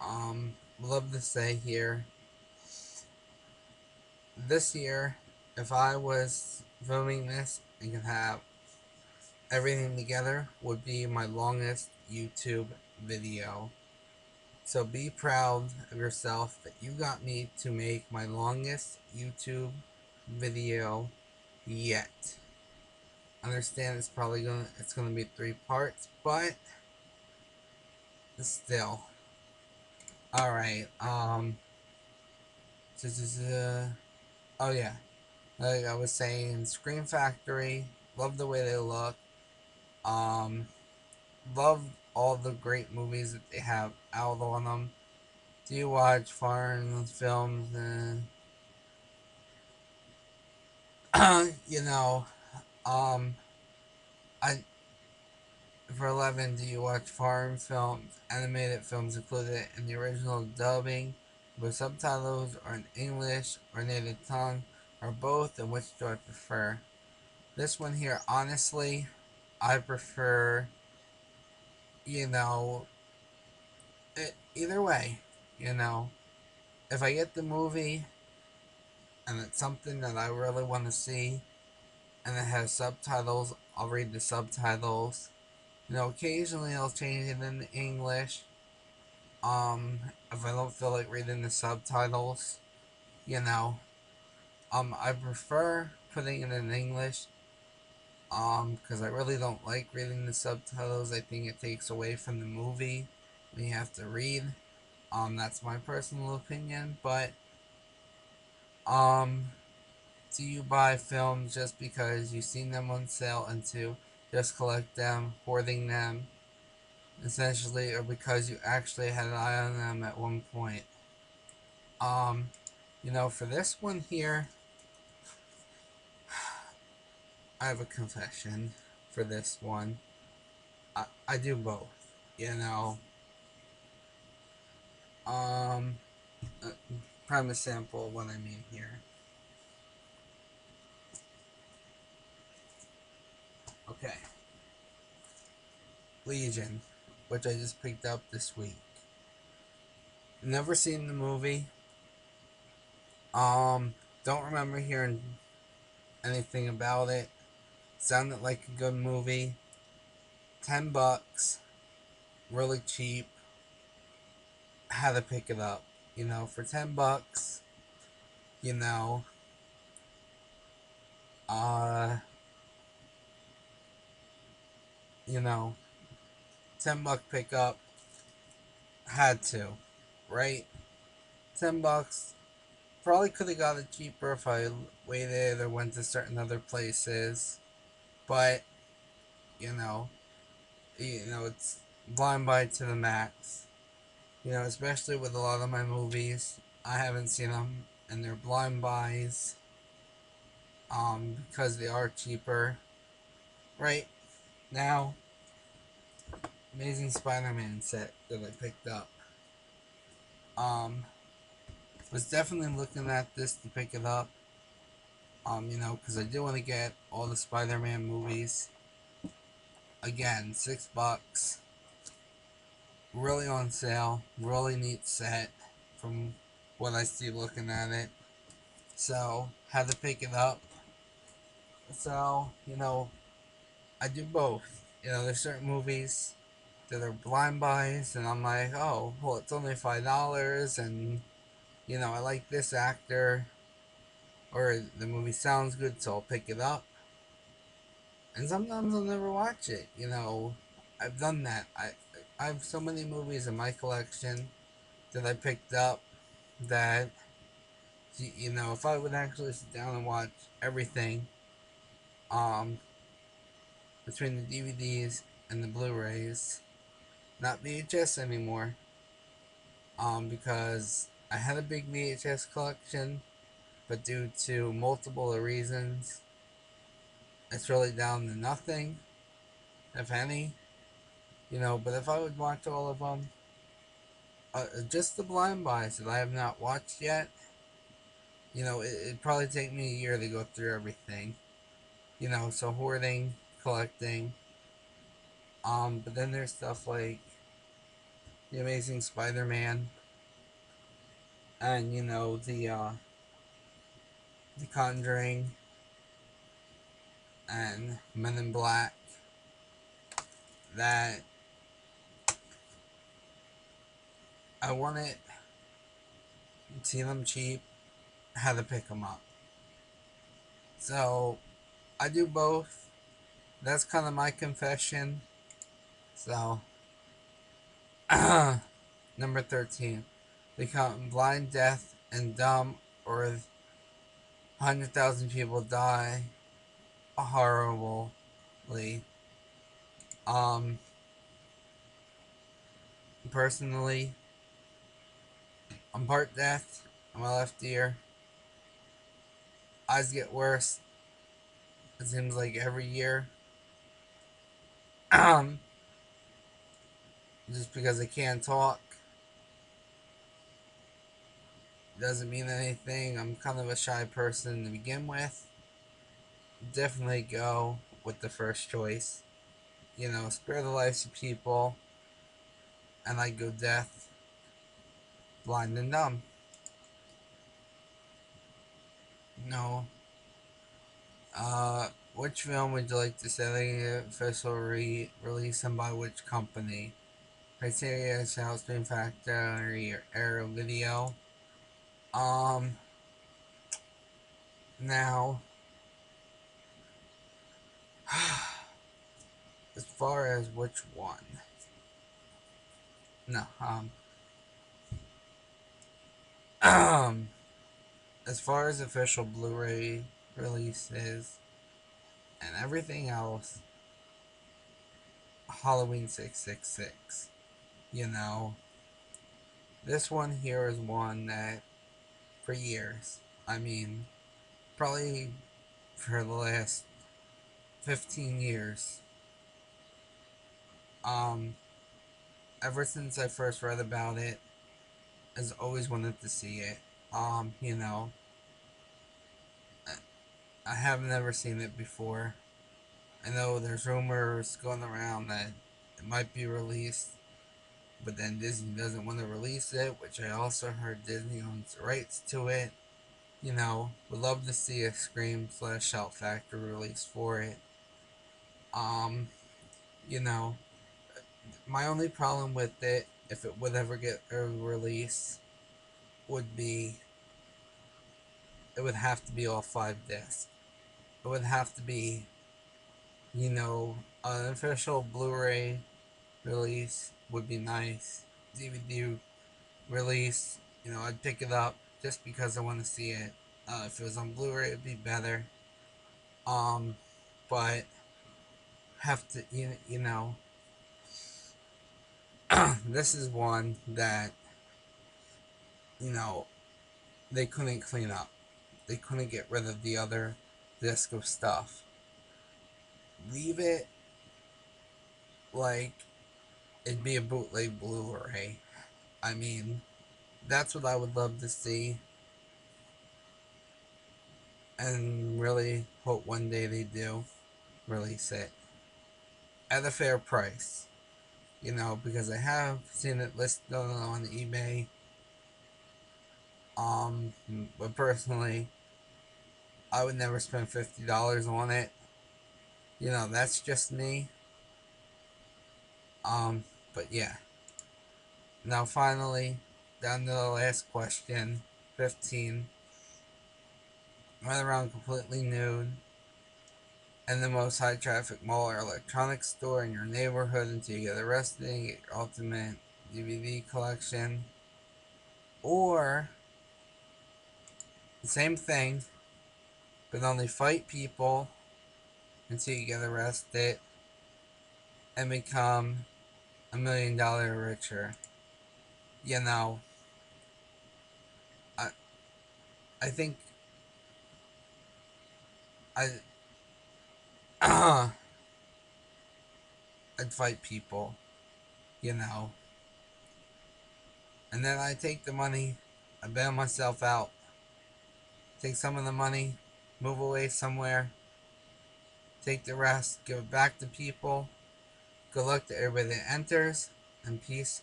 Love to say here, this year, if I was filming this and could have everything together, would be my longest YouTube video. So be proud of yourself that you got me to make my longest YouTube video yet. Understand it's gonna be 3 parts, but still. Alright, oh yeah. Like I was saying, Scream Factory, love the way they look. Um love all the great movies that they have out on them. Do you watch foreign films? You know, um, I for 11, do you watch foreign films, animated films included in the original dubbing, with subtitles, or in English or native tongue, or both, and which do I prefer? This one here, honestly, I prefer, you know, either way, you know. If I get the movie and it's something that I really want to see and it has subtitles, I'll read the subtitles. You know, occasionally I'll change it into English. If I don't feel like reading the subtitles, you know, I prefer putting it in English. Because I really don't like reading the subtitles. I think it takes away from the movie when you have to read. That's my personal opinion. But um, do you buy films just because you've seen them on sale and to just collect them, hoarding them, essentially, or because you actually had an eye on them at one point? Um, for this one here, I have a confession for this one. I do both. You know, um, uh, prime example of what I mean here. Okay, Legion, which I just picked up this week. Never seen the movie. Don't remember hearing anything about it. Sounded like a good movie. $10, really cheap. Had to pick it up. For $10. You know, uh, you know, $10 pickup. Had to, right? $10. Probably could have got it cheaper if I waited or went to certain other places. But it's blind buy to the max. Especially with a lot of my movies, I haven't seen them, and they're blind buys. Because they are cheaper. Right now, Amazing Spider-Man set that I picked up. Um, was definitely looking at this to pick it up. Because I do want to get all the Spider-Man movies. Again, $6. Really on sale. Really neat set from what I see looking at it. So, had to pick it up. So, I do both. There's certain movies that are blind buys, and I'm like, oh, well, it's only $5, and, I like this actor, or the movie sounds good, so I'll pick it up. And sometimes I'll never watch it. I've done that. I have so many movies in my collection that I picked up that if I would actually sit down and watch everything, um, between the DVDs and the Blu-rays, not VHS anymore, because I had a big VHS collection, but due to multiple reasons, it's really down to nothing, if any. But if I would watch all of them, just the blind buys that I have not watched yet, it'd probably take me a year to go through everything. So hoarding, collecting. But then there's stuff like The Amazing Spider-Man, and the Conjuring, and Men in Black. That I wanted to see them cheap, had to pick them up. So I do both. That's kind of my confession. So number 13, become blind, deaf, and dumb, or 100,000 people die horribly. Um, Personally, I'm part deaf on my left ear. Eyes get worse. It seems like every year. Just because I can't talk doesn't mean anything. I'm kind of a shy person to begin with. Definitely go with the first choice. Spare the lives of people, and I go deaf, blind, and dumb. No. Which film would you like to see the official release, and by which company? Criteria: Shout Stream Factory or Arrow Video. Um. Now, as far as which one, no. Um. As far as official Blu-ray releases and everything else, Halloween 666. You know, this one here is one that for years, I mean, probably for the last 15 years, um, ever since I first read about it, has always wanted to see it. Um, you know, I have never seen it before. I know there's rumors going around that it might be released, but then Disney doesn't want to release it, which I also heard Disney owns the rights to it. Would love to see a Scream / Shout Factory release for it. Um, you know, my only problem with it, if it would ever get a release, would be it would have to be all 5 discs. It would have to be, an official Blu-ray release would be nice. DVD release, I'd pick it up just because I want to see it. If it was on Blu-ray, it'd be better. Um, but have to, this is one that, you know, they couldn't clean up. They couldn't get rid of the other disc of stuff. Leave it like it'd be a bootleg Blu-ray. I mean, that's what I would love to see, and really hope one day they do release it at a fair price. Because I have seen it listed on eBay. But personally, I would never spend $50 on it. That's just me. But yeah. Now finally, down to the last question, 15. Run around completely nude in the most high traffic mall or electronics store in your neighborhood until you get arrested and get your ultimate DVD collection. Or the same thing, but only fight people until you get arrested and become $1 million richer. You know, I I think I I'd fight people, you know, and then I take the money, I bail myself out, take some of the money, move away somewhere, take the rest, give it back to people. Good luck to everybody that enters, and peace